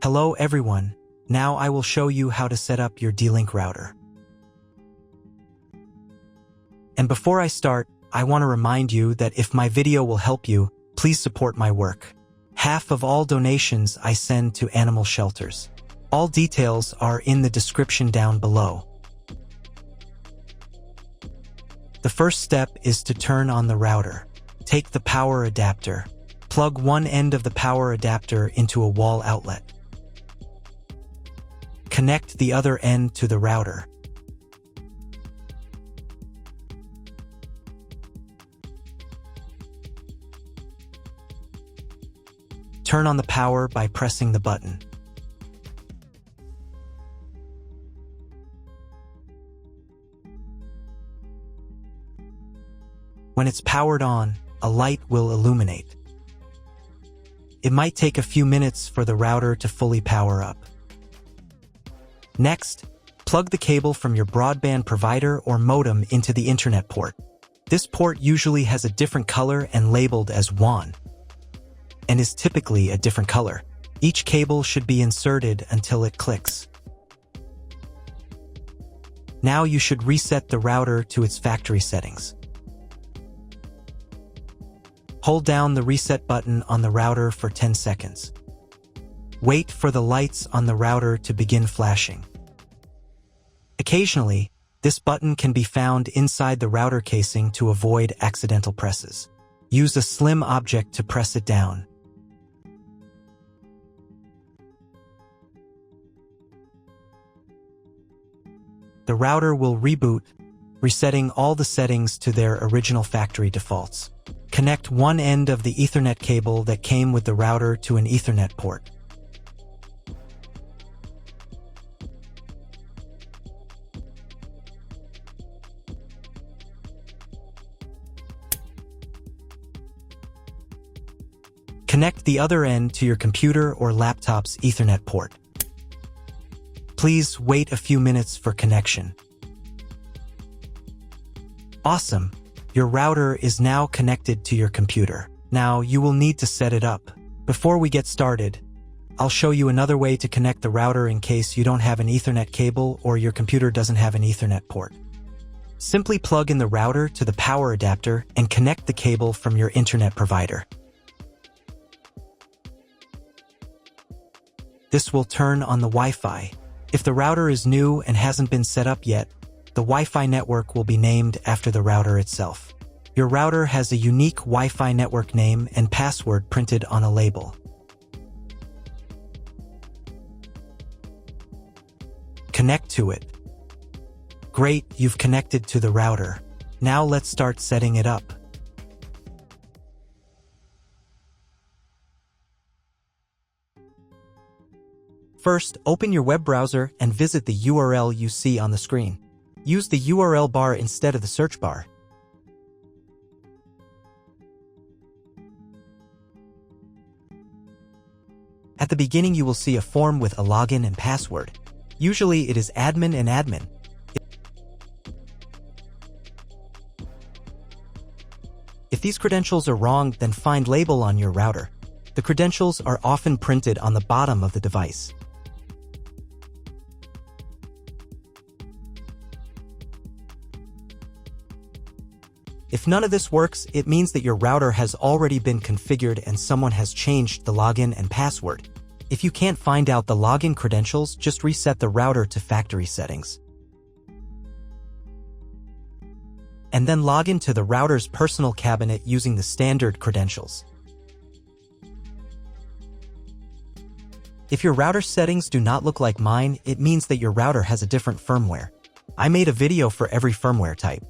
Hello everyone, now I will show you how to set up your D-Link router. And before I start, I want to remind you that if my video will help you, please support my work. Half of all donations I send to animal shelters. All details are in the description down below. The first step is to turn on the router. Take the power adapter. Plug one end of the power adapter into a wall outlet. Connect the other end to the router. Turn on the power by pressing the button. When it's powered on, a light will illuminate. It might take a few minutes for the router to fully power up. Next, plug the cable from your broadband provider or modem into the internet port. This port usually has a different color and labeled as WAN, and is typically a different color. Each cable should be inserted until it clicks. Now you should reset the router to its factory settings. Hold down the reset button on the router for 10 seconds. Wait for the lights on the router to begin flashing. Occasionally, this button can be found inside the router casing to avoid accidental presses. Use a slim object to press it down. The router will reboot, resetting all the settings to their original factory defaults. Connect one end of the Ethernet cable that came with the router to an Ethernet port. Connect the other end to your computer or laptop's Ethernet port. Please wait a few minutes for connection. Awesome! Your router is now connected to your computer. Now you will need to set it up. Before we get started, I'll show you another way to connect the router in case you don't have an Ethernet cable or your computer doesn't have an Ethernet port. Simply plug in the router to the power adapter and connect the cable from your internet provider. This will turn on the Wi-Fi. If the router is new and hasn't been set up yet, the Wi-Fi network will be named after the router itself. Your router has a unique Wi-Fi network name and password printed on a label. Connect to it. Great, you've connected to the router. Now let's start setting it up. First, open your web browser and visit the URL you see on the screen. Use the URL bar instead of the search bar. At the beginning, you will see a form with a login and password. Usually it is admin and admin. If these credentials are wrong, then find label on your router. The credentials are often printed on the bottom of the device. If none of this works, it means that your router has already been configured and someone has changed the login and password. If you can't find out the login credentials, just reset the router to factory settings. And then log into the router's personal cabinet using the standard credentials. If your router settings do not look like mine, it means that your router has a different firmware. I made a video for every firmware type.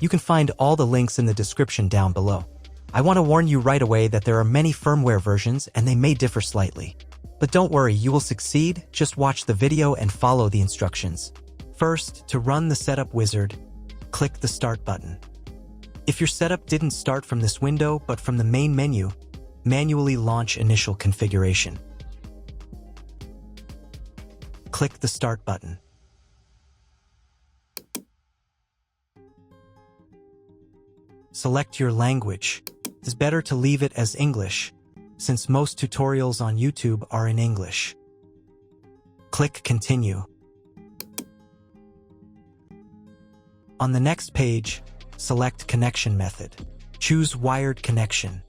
You can find all the links in the description down below. I want to warn you right away that there are many firmware versions and they may differ slightly. But don't worry, you will succeed. Just watch the video and follow the instructions. First, to run the setup wizard, click the Start button. If your setup didn't start from this window but from the main menu, manually launch initial configuration. Click the Start button. Select your language. It's better to leave it as English, since most tutorials on YouTube are in English. Click Continue. On the next page, select Connection Method. Choose Wired Connection.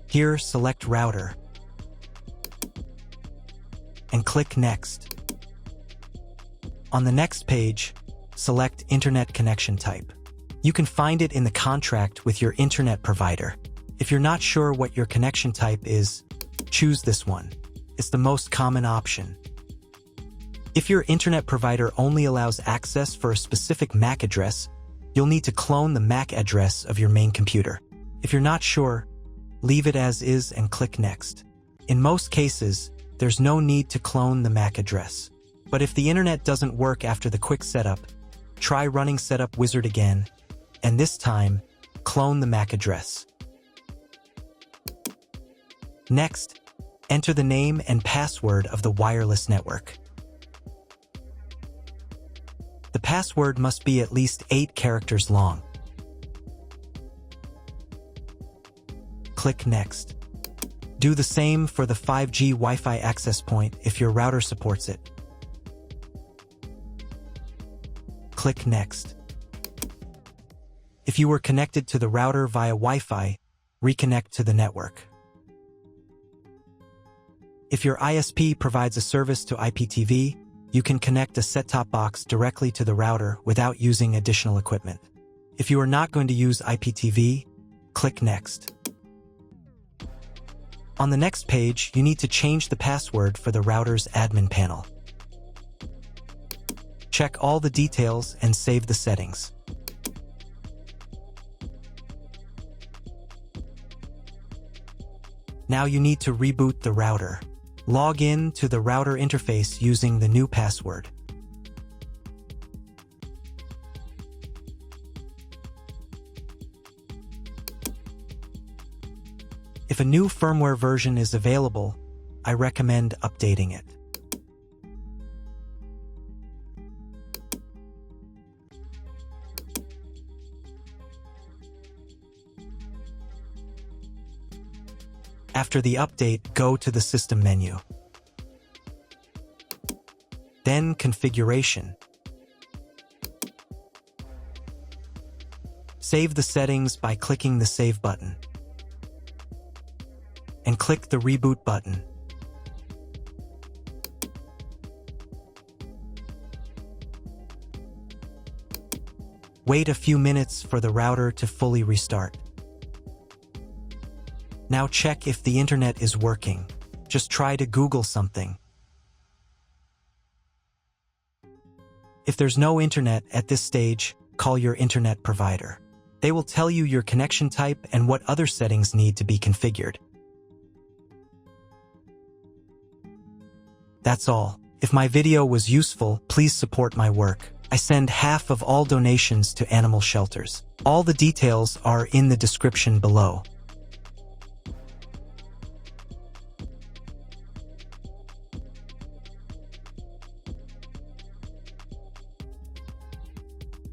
Here, select Router and click Next. On the next page, select Internet Connection Type. You can find it in the contract with your internet provider. If you're not sure what your connection type is, choose this one. It's the most common option. If your internet provider only allows access for a specific MAC address, you'll need to clone the MAC address of your main computer. If you're not sure, leave it as is and click Next. In most cases, there's no need to clone the MAC address. But if the internet doesn't work after the quick setup, try running Setup Wizard again, and this time, clone the MAC address. Next, enter the name and password of the wireless network. The password must be at least 8 characters long. Click Next. Do the same for the 5G Wi-Fi access point if your router supports it. Click Next. If you were connected to the router via Wi-Fi, reconnect to the network. If your ISP provides a service to IPTV, you can connect a set-top box directly to the router without using additional equipment. If you are not going to use IPTV, click Next. On the next page, you need to change the password for the router's admin panel. Check all the details and save the settings. Now you need to reboot the router. Log in to the router interface using the new password. If a new firmware version is available, I recommend updating it. After the update, go to the System menu. Then Configuration. Save the settings by clicking the Save button. And click the Reboot button. Wait a few minutes for the router to fully restart. Now check if the internet is working. Just try to Google something. If there's no internet at this stage, call your internet provider. They will tell you your connection type and what other settings need to be configured. That's all. If my video was useful, please support my work. I send half of all donations to animal shelters. All the details are in the description below.